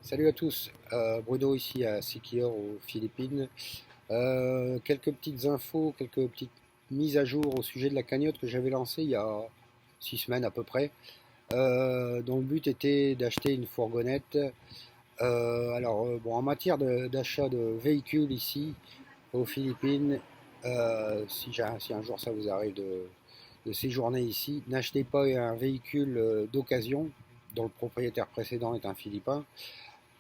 Salut à tous, Bruno ici à Siquijor aux Philippines. Quelques petites infos, quelques petites mises à jour au sujet de la cagnotte que j'avais lancée il y a 6 semaines à peu près, dont le but était d'acheter une fourgonnette. Bon, en matière d'achat de véhicules ici aux Philippines, si un jour ça vous arrive de séjourner ici, n'achetez pas un véhicule d'occasion dont le propriétaire précédent est un Philippin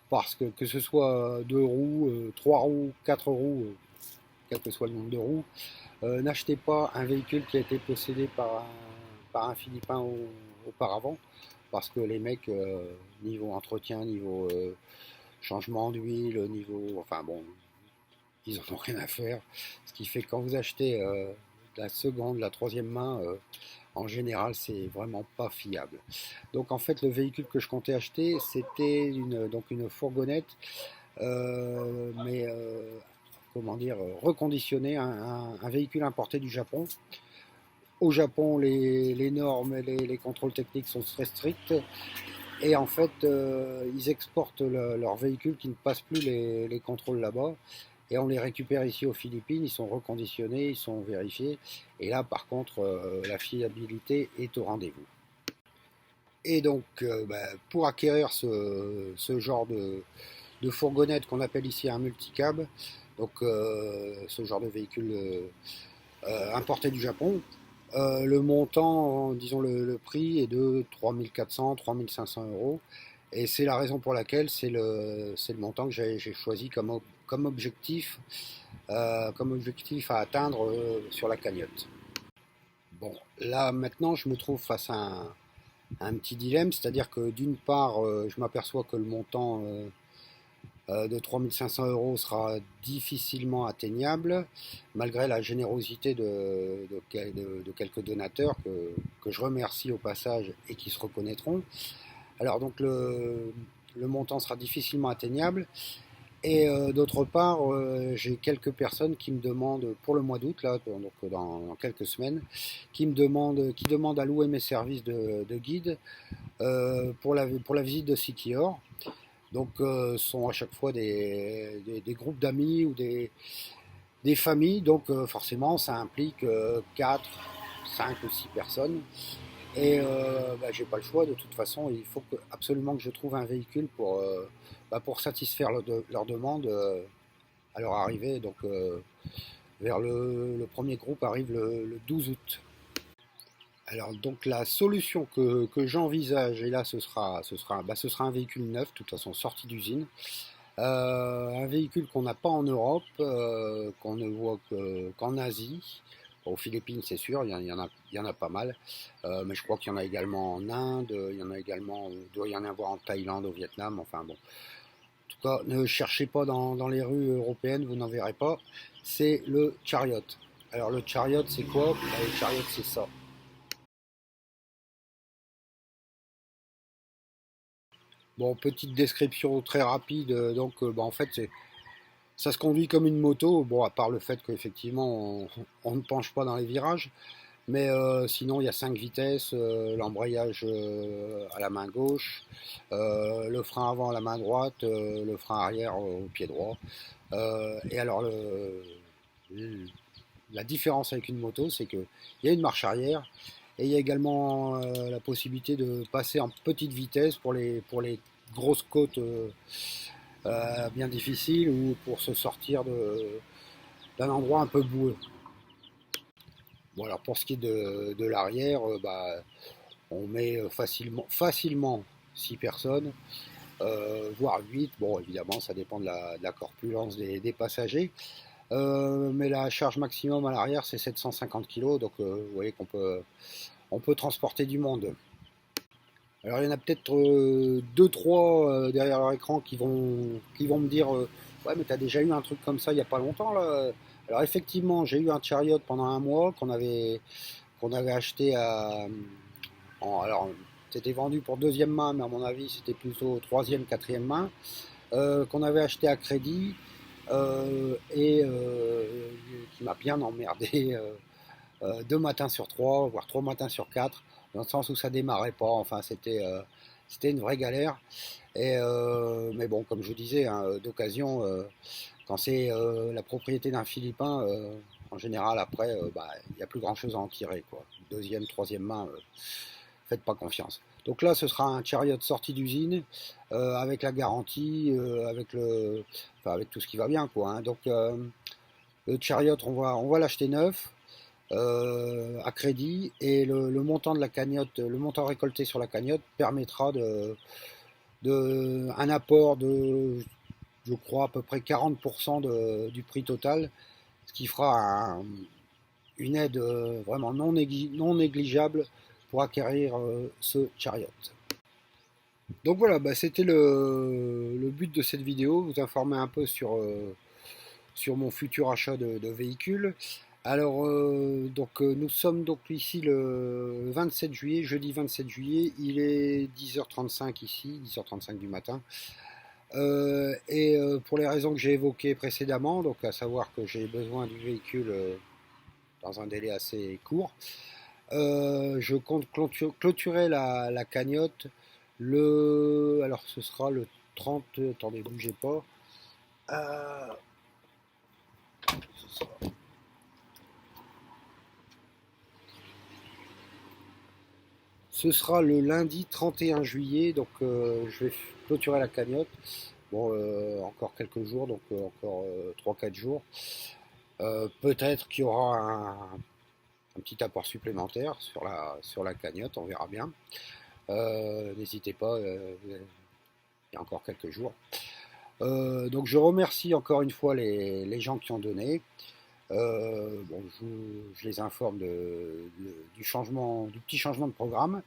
parce que ce soit deux roues, trois roues, quatre roues, quel que soit le nombre de roues, n'achetez pas un véhicule qui a été possédé par un Philippin auparavant, parce que les mecs, niveau entretien, niveau changement d'huile, niveau, enfin bon, ils en ont rien à faire. Ce qui fait que quand vous achetez la seconde, la troisième main, en général, c'est vraiment pas fiable. Donc en fait, le véhicule que je comptais acheter, c'était donc une fourgonnette, mais comment dire, reconditionné, un véhicule importé du Japon. Au Japon, les normes et les contrôles techniques sont très stricts. Et en fait, ils exportent leurs véhicules qui ne passent plus les contrôles là-bas. Et on les récupère ici aux Philippines, ils sont reconditionnés, ils sont vérifiés. Et là, par contre, la fiabilité est au rendez-vous. Et donc, pour acquérir ce genre de fourgonnette qu'on appelle ici un multicab, donc ce genre de véhicule importé du Japon, le montant, disons le prix est de 3 400, 3 500 euros. Et c'est la raison pour laquelle c'est le montant que j'ai choisi comme objectif à atteindre sur la cagnotte. Bon, là maintenant je me trouve face à un petit dilemme, c'est-à-dire que d'une part je m'aperçois que le montant de 3500 euros sera difficilement atteignable, malgré la générosité de quelques donateurs que je remercie au passage et qui se reconnaîtront. Alors donc le montant sera difficilement atteignable. Et d'autre part, j'ai quelques personnes qui me demandent pour le mois d'août, là, donc dans quelques semaines, qui demandent à louer mes services de guide pour la visite de Siquijor. Donc, ce sont à chaque fois des groupes d'amis ou des familles. Donc, forcément, ça implique 4, 5 ou 6 personnes. Et j'ai pas le choix. De toute façon, il faut absolument que je trouve un véhicule pour satisfaire leur demande à leur arrivée. Donc, vers le premier groupe arrive le 12 août. Alors donc la solution que j'envisage, et là ce sera un véhicule neuf, de toute façon sorti d'usine, un véhicule qu'on n'a pas en Europe, qu'on ne voit qu'en Asie. Aux Philippines, c'est sûr, il y en a pas mal, mais je crois qu'il y en a également en Inde, il y en a également, il doit y en avoir en Thaïlande, au Vietnam, enfin bon. En tout cas, ne cherchez pas dans les rues européennes, vous n'en verrez pas. C'est le Chariot. Alors le Chariot, c'est quoi? Le Chariot, c'est ça. Bon, petite description très rapide. Donc, en fait, ça se conduit comme une moto. Bon, à part le fait qu'effectivement, on ne penche pas dans les virages. Mais sinon, il y a 5 vitesses, l'embrayage à la main gauche, le frein avant à la main droite, le frein arrière au pied droit. Et alors, la différence avec une moto, c'est qu'il y a une marche arrière et il y a également la possibilité de passer en petite vitesse pour les grosses côtes bien difficiles ou pour se sortir d'un endroit un peu boueux. Bon, alors pour ce qui est de l'arrière, on met facilement 6 personnes, voire 8. Bon, évidemment, ça dépend de la corpulence des passagers. Mais la charge maximum à l'arrière, c'est 750 kg, donc vous voyez on peut transporter du monde. Alors il y en a peut-être 2-3 derrière leur écran qui vont me dire ouais, mais t'as déjà eu un truc comme ça il n'y a pas longtemps là. Alors effectivement, j'ai eu un Chariot pendant un mois qu'on avait acheté alors c'était vendu pour deuxième main, mais à mon avis c'était plutôt troisième, quatrième main, qu'on avait acheté à crédit et qui m'a bien emmerdé 2 matins sur 3, voire 3 matins sur 4, dans le sens où ça démarrait pas. Enfin, C'était une vraie galère. Mais bon, comme je vous disais, hein, d'occasion, quand c'est la propriété d'un Philippin, en général, après, bah, il n'y a plus grand-chose à en tirer, quoi. Deuxième, troisième main, faites pas confiance. Donc là, ce sera un Chariot sorti d'usine, avec la garantie, enfin, avec tout ce qui va bien, quoi, hein. Donc le Chariot, on va l'acheter neuf. À crédit, et le montant de la cagnotte, le montant récolté sur la cagnotte permettra un apport de, je crois, à peu près 40% du prix total, ce qui fera une aide vraiment non négligeable pour acquérir ce Chariot. Donc voilà, bah, c'était le but de cette vidéo, vous informer un peu sur mon futur achat de véhicule. Alors, nous sommes donc ici le 27 juillet, jeudi 27 juillet, il est 10h35 ici, 10h35 du matin. Pour les raisons que j'ai évoquées précédemment, donc à savoir que j'ai besoin du véhicule dans un délai assez court, je compte clôturer la cagnotte alors ce sera le 30, attendez, bougez pas, ce sera Ce sera le lundi 31 juillet, donc je vais clôturer la cagnotte. Bon, encore quelques jours, donc encore 3-4 jours. Peut-être qu'il y aura un petit apport supplémentaire sur la cagnotte, on verra bien. N'hésitez pas, il y a encore quelques jours. Donc je remercie encore une fois les gens qui ont donné. Bon, je les informe du petit changement de programme.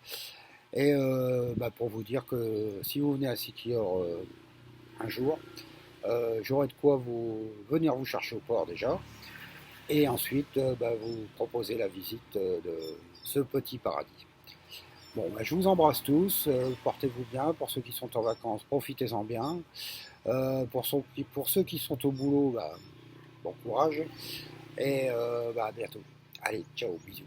Et bah, pour vous dire que si vous venez à Siquijor un jour, j'aurai de quoi venir vous chercher au port déjà. Et ensuite, bah, vous proposer la visite de ce petit paradis. Bon, bah, je vous embrasse tous, portez-vous bien. Pour ceux qui sont en vacances, profitez-en bien. Pour ceux qui sont au boulot, bah, bon courage. Et bah, à bientôt. Allez, ciao, bisous.